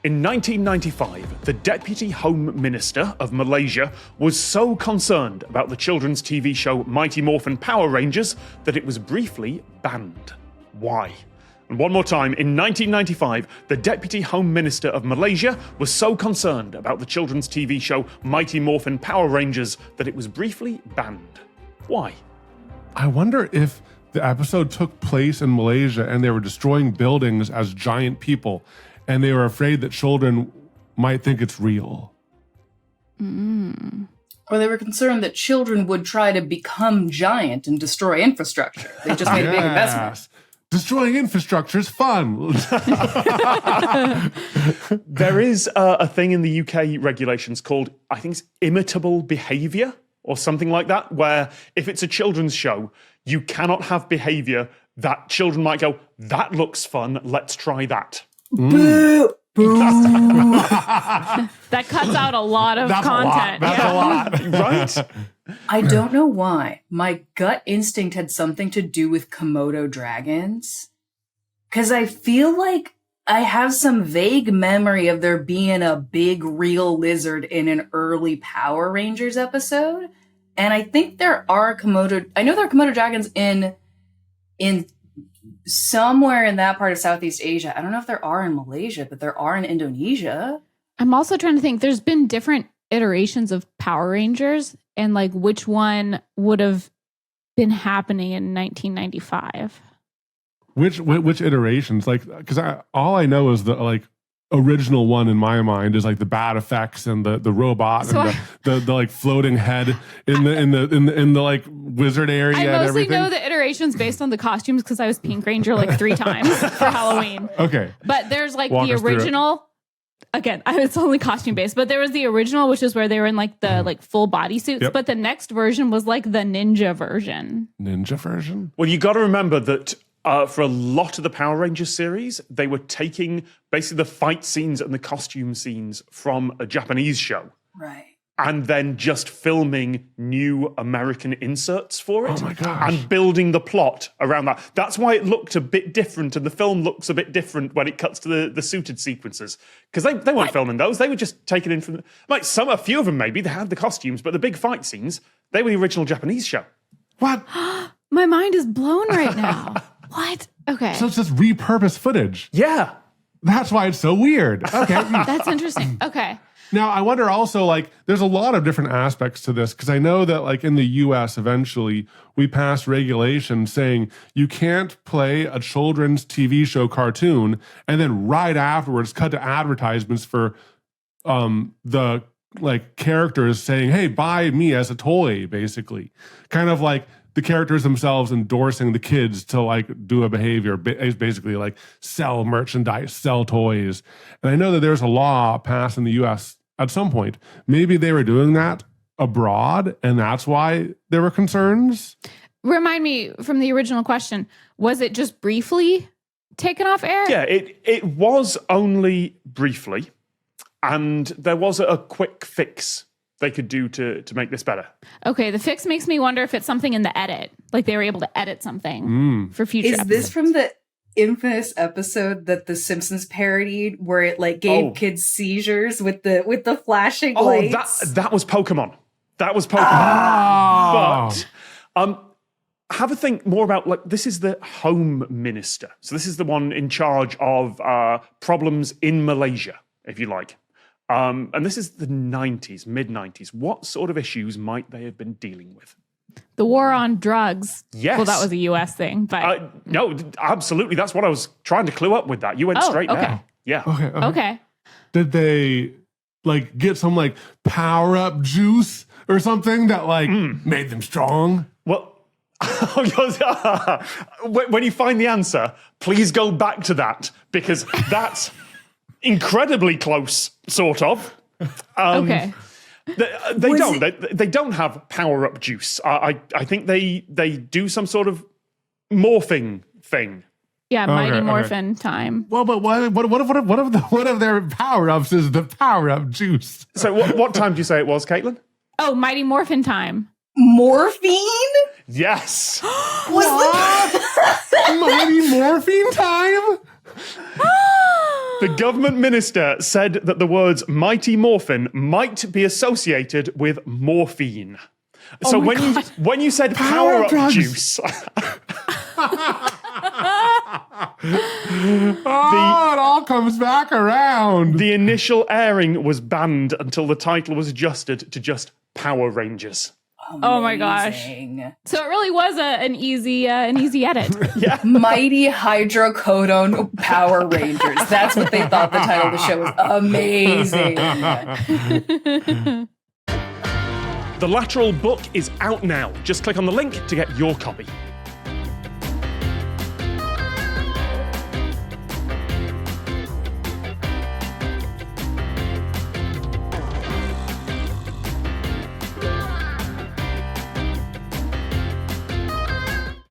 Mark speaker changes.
Speaker 1: In 1995, the Deputy Home Minister of Malaysia was so concerned about the children's TV show Mighty Morphin Power Rangers that it was briefly banned. Why? And one more time, in 1995, the Deputy Home Minister of Malaysia was so concerned about the children's TV show Mighty Morphin Power Rangers that it was briefly banned. Why?
Speaker 2: I wonder if the episode took place in Malaysia and they were destroying buildings as giant people and they were afraid that children might think it's real.
Speaker 3: Or they were concerned that children would try to become giant and destroy infrastructure. They just made a big investment.
Speaker 2: Destroying infrastructure is fun.
Speaker 1: There is a thing in the UK regulations called, I think it's imitable behaviour or something like that, where if it's a children's show, you cannot have behaviour that children might go, that looks fun, let's try that.
Speaker 3: Boo! Boo!
Speaker 4: That cuts out a lot of content.
Speaker 2: That's a lot.
Speaker 1: Right?
Speaker 3: I don't know why. My gut instinct had something to do with Komodo dragons. Because I feel like I have some vague memory of there being a big real lizard in an early Power Rangers episode. And I think there are I know there are Komodo dragons in somewhere in that part of Southeast Asia. I don't know if there are in Malaysia, but there are in Indonesia.
Speaker 4: I'm also trying to think, there's been different iterations of Power Rangers and like which one would have been happening in 1995.
Speaker 2: Which iterations? Like, because all I know is the like original one in my mind is like the bad effects and the robot and the like floating head in the like wizard area.
Speaker 4: I
Speaker 2: and
Speaker 4: mostly
Speaker 2: everything.
Speaker 4: know the iterations based on the costumes because I was Pink Ranger like 3 times for Halloween.
Speaker 2: Okay,
Speaker 4: But there's like
Speaker 2: Walk
Speaker 4: the
Speaker 2: us through it.
Speaker 4: original. Again, it's only costume based, but there was the original, which is where they were in like the like full bodysuits.
Speaker 2: Yep.
Speaker 4: But the next version was like the ninja version.
Speaker 2: ninja version.
Speaker 1: Well, you got to remember that for a lot of the Power Rangers series, they were taking basically the fight scenes and the costume scenes from a Japanese show.
Speaker 3: Right.
Speaker 1: And then just filming new American inserts for it.
Speaker 2: Oh my gosh.
Speaker 1: And building the plot around that. That's why it looked a bit different, and the film looks a bit different when it cuts to the suited sequences. Because they weren't filming those, they were just taken in from... Like, a few of them maybe, they had the costumes, but the big fight scenes, they were the original Japanese show.
Speaker 2: What?
Speaker 4: My mind is blown right now. What? Okay.
Speaker 2: So it's just repurposed footage.
Speaker 1: Yeah.
Speaker 2: That's why it's so weird. Okay.
Speaker 4: That's interesting. Okay.
Speaker 2: Now, I wonder also, like, there's a lot of different aspects to this, because I know that, like, in the U.S., eventually, we passed regulation saying you can't play a children's TV show cartoon and then right afterwards cut to advertisements for the, like, characters saying, hey, buy me as a toy, basically. Kind of like the characters themselves endorsing the kids to like do a behavior, basically like sell merchandise, sell toys. And I know that there's a law passed in the US at some point. Maybe they were doing that abroad and that's why there were concerns.
Speaker 4: Remind me from the original question, was it just briefly taken off air?
Speaker 1: Yeah, it was only briefly, and there was a quick fix they could do to make this better.
Speaker 4: Okay, the fix makes me wonder if it's something in the edit. Like they were able to edit something for future
Speaker 3: Is
Speaker 4: episodes.
Speaker 3: this from the infamous episode that The Simpsons parodied where it like gave kids seizures with the flashing lights?
Speaker 1: That was Pokemon. That was Pokemon. But have a think more about, like, this is the Home Minister. So this is the one in charge of problems in Malaysia, if you like. And this is the 90s, mid-90s. What sort of issues might they have been dealing with?
Speaker 4: The war on drugs.
Speaker 1: Yes.
Speaker 4: Well, that was a US thing, but...
Speaker 1: No, absolutely. That's what I was trying to clue up with that. You went straight there. Yeah.
Speaker 4: Okay.
Speaker 2: Did they like get some like power-up juice or something that like made them strong?
Speaker 1: Well, when you find the answer, please go back to that, because that's incredibly close, sort of.
Speaker 4: Okay.
Speaker 1: They don't have power-up juice. I think they do some sort of morphing thing.
Speaker 4: Yeah, Mighty Morphin time.
Speaker 2: Well, but what of their power-ups is the power-up juice?
Speaker 1: So what time do you say it was, Katelyn?
Speaker 4: Oh, Mighty Morphin time.
Speaker 3: Morphine?
Speaker 1: Yes.
Speaker 2: Mighty morphine time?
Speaker 1: The government minister said that the words Mighty Morphin might be associated with morphine. So when you said power up
Speaker 2: drugs.
Speaker 1: juice,
Speaker 2: It all comes back around.
Speaker 1: the initial airing was banned until the title was adjusted to just Power Rangers.
Speaker 4: Oh my gosh.
Speaker 3: Amazing.
Speaker 4: So it really was an easy edit.
Speaker 1: Yeah.
Speaker 3: Mighty Hydrocodone Power Rangers. That's what they thought the title of the show was. Amazing.
Speaker 1: The Lateral book is out now. Just click on the link to get your copy.